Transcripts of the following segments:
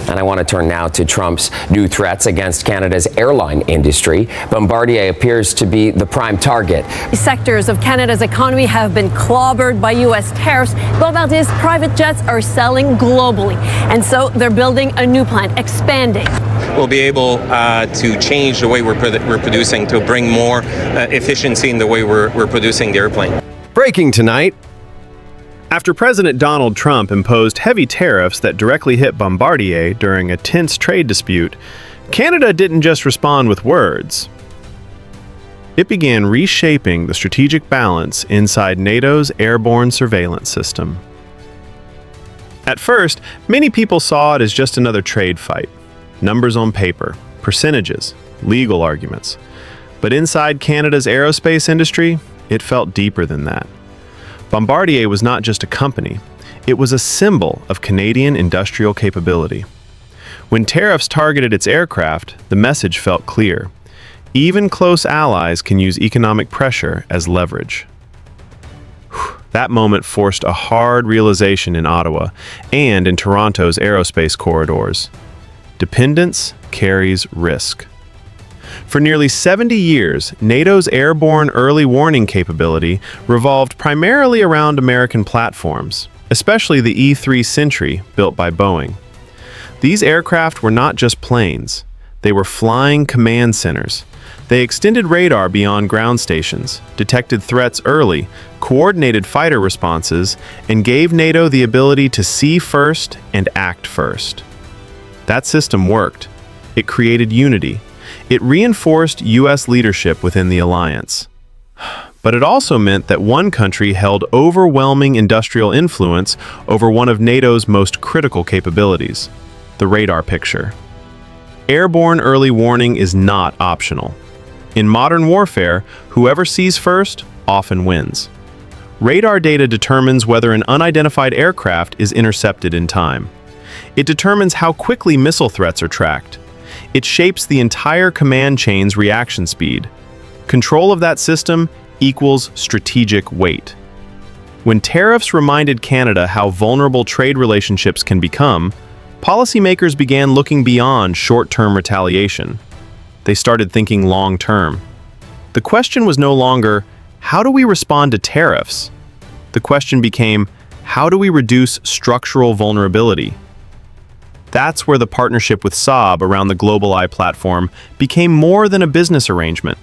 And I want to turn now to Trump's new threats against Canada's airline industry. Bombardier appears to be the prime target. Sectors of Canada's economy have been clobbered by U.S. tariffs. Bombardier's private jets are selling globally, and so they're building a new plant, expanding. We'll be able to change the way we're producing to bring more efficiency in the way we're producing the airplane. Breaking tonight. After President Donald Trump imposed heavy tariffs that directly hit Bombardier during a tense trade dispute, Canada didn't just respond with words. It began reshaping the strategic balance inside NATO's airborne surveillance system. At first, many people saw it as just another trade fight. Numbers on paper, percentages, legal arguments. But inside Canada's aerospace industry, it felt deeper than that. Bombardier was not just a company, it was a symbol of Canadian industrial capability. When tariffs targeted its aircraft, the message felt clear. Even close allies can use economic pressure as leverage. That moment forced a hard realization in Ottawa and in Toronto's aerospace corridors. Dependence carries risk. For nearly 70 years, NATO's airborne early warning capability revolved primarily around American platforms, especially the E-3 Sentry built by Boeing. These aircraft were not just planes, they were flying command centers. They extended radar beyond ground stations, detected threats early, coordinated fighter responses, and gave NATO the ability to see first and act first. That system worked. It created unity. It reinforced U.S. leadership within the alliance. But it also meant that one country held overwhelming industrial influence over one of NATO's most critical capabilities, the radar picture. Airborne early warning is not optional. In modern warfare, whoever sees first often wins. Radar data determines whether an unidentified aircraft is intercepted in time. It determines how quickly missile threats are tracked. It shapes the entire command chain's reaction speed. Control of that system equals strategic weight. When tariffs reminded Canada how vulnerable trade relationships can become, policymakers began looking beyond short-term retaliation. They started thinking long-term. The question was no longer, how do we respond to tariffs? The question became, how do we reduce structural vulnerability? That's where the partnership with Saab around the GlobalEye platform became more than a business arrangement.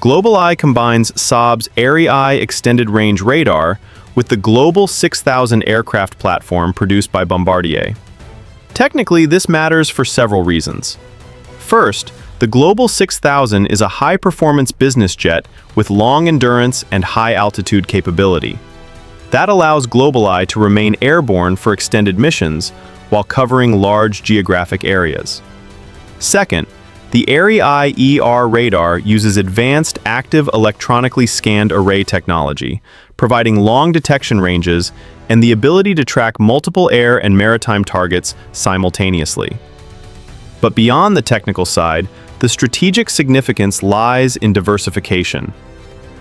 GlobalEye combines Saab's AEW&C extended range radar with the Global 6000 aircraft platform produced by Bombardier. Technically, this matters for several reasons. First, the Global 6000 is a high-performance business jet with long endurance and high-altitude capability. That allows GlobalEye to remain airborne for extended missions while covering large geographic areas. Second, the AEW&C radar uses advanced active electronically scanned array technology, providing long detection ranges and the ability to track multiple air and maritime targets simultaneously. But beyond the technical side, the strategic significance lies in diversification.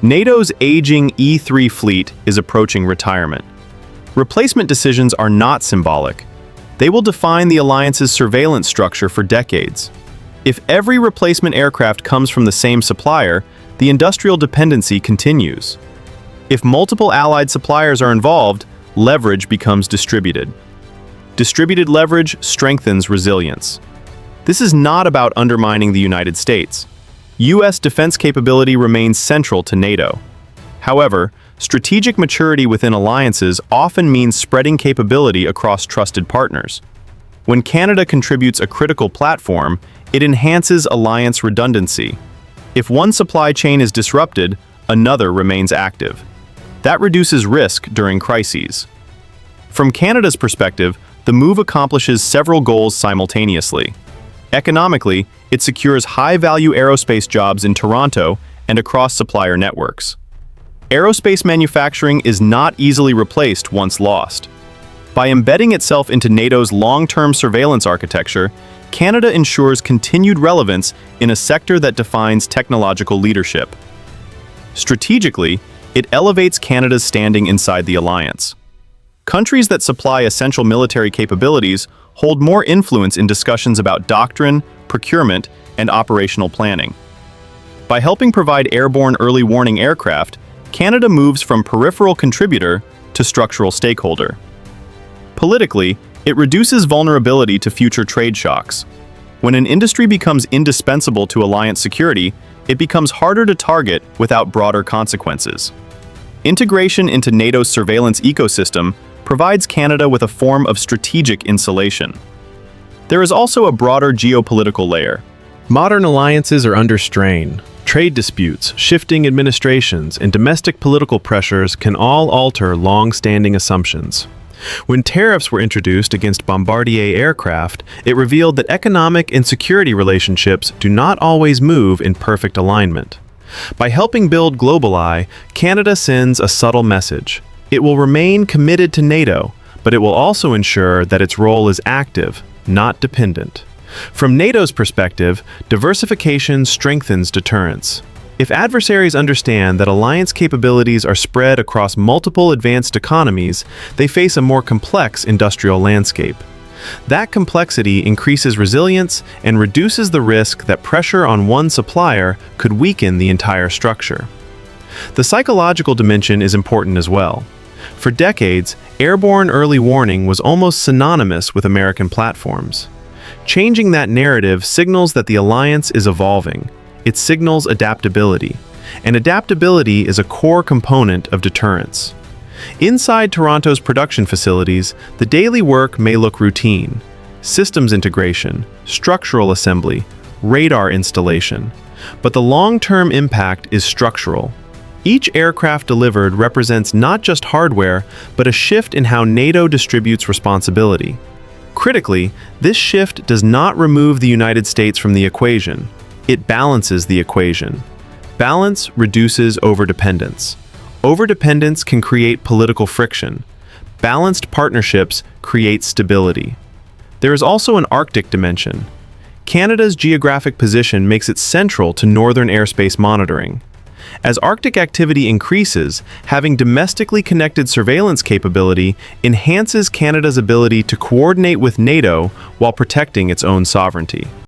NATO's aging E-3 fleet is approaching retirement. Replacement decisions are not symbolic. They will define the alliance's surveillance structure for decades. If every replacement aircraft comes from the same supplier, the industrial dependency continues. If multiple allied suppliers are involved, leverage becomes distributed. Distributed leverage strengthens resilience. This is not about undermining the United States. U.S. defense capability remains central to NATO. However, strategic maturity within alliances often means spreading capability across trusted partners. When Canada contributes a critical platform, it enhances alliance redundancy. If one supply chain is disrupted, another remains active. That reduces risk during crises. From Canada's perspective, the move accomplishes several goals simultaneously. Economically, it secures high-value aerospace jobs in Toronto and across supplier networks. Aerospace manufacturing is not easily replaced once lost. By embedding itself into NATO's long-term surveillance architecture, Canada ensures continued relevance in a sector that defines technological leadership. Strategically, it elevates Canada's standing inside the alliance. Countries that supply essential military capabilities hold more influence in discussions about doctrine, procurement, and operational planning. By helping provide airborne early warning aircraft, Canada moves from peripheral contributor to structural stakeholder. Politically, it reduces vulnerability to future trade shocks. When an industry becomes indispensable to alliance security, it becomes harder to target without broader consequences. Integration into NATO's surveillance ecosystem provides Canada with a form of strategic insulation. There is also a broader geopolitical layer. Modern alliances are under strain. Trade disputes, shifting administrations, and domestic political pressures can all alter long-standing assumptions. When tariffs were introduced against Bombardier aircraft, it revealed that economic and security relationships do not always move in perfect alignment. By helping build GlobalEye, Canada sends a subtle message. It will remain committed to NATO, but it will also ensure that its role is active, not dependent. From NATO's perspective, diversification strengthens deterrence. If adversaries understand that alliance capabilities are spread across multiple advanced economies, they face a more complex industrial landscape. That complexity increases resilience and reduces the risk that pressure on one supplier could weaken the entire structure. The psychological dimension is important as well. For decades, airborne early warning was almost synonymous with American platforms. Changing that narrative signals that the alliance is evolving. It signals adaptability, and adaptability is a core component of deterrence. Inside Toronto's production facilities, the daily work may look routine: systems integration, structural assembly, radar installation. But the long-term impact is structural. Each aircraft delivered represents not just hardware, but a shift in how NATO distributes responsibility. Critically, this shift does not remove the United States from the equation. It balances the equation. Balance reduces overdependence. Overdependence can create political friction. Balanced partnerships create stability. There is also an Arctic dimension. Canada's geographic position makes it central to northern airspace monitoring. As Arctic activity increases, having domestically connected surveillance capability enhances Canada's ability to coordinate with NATO while protecting its own sovereignty.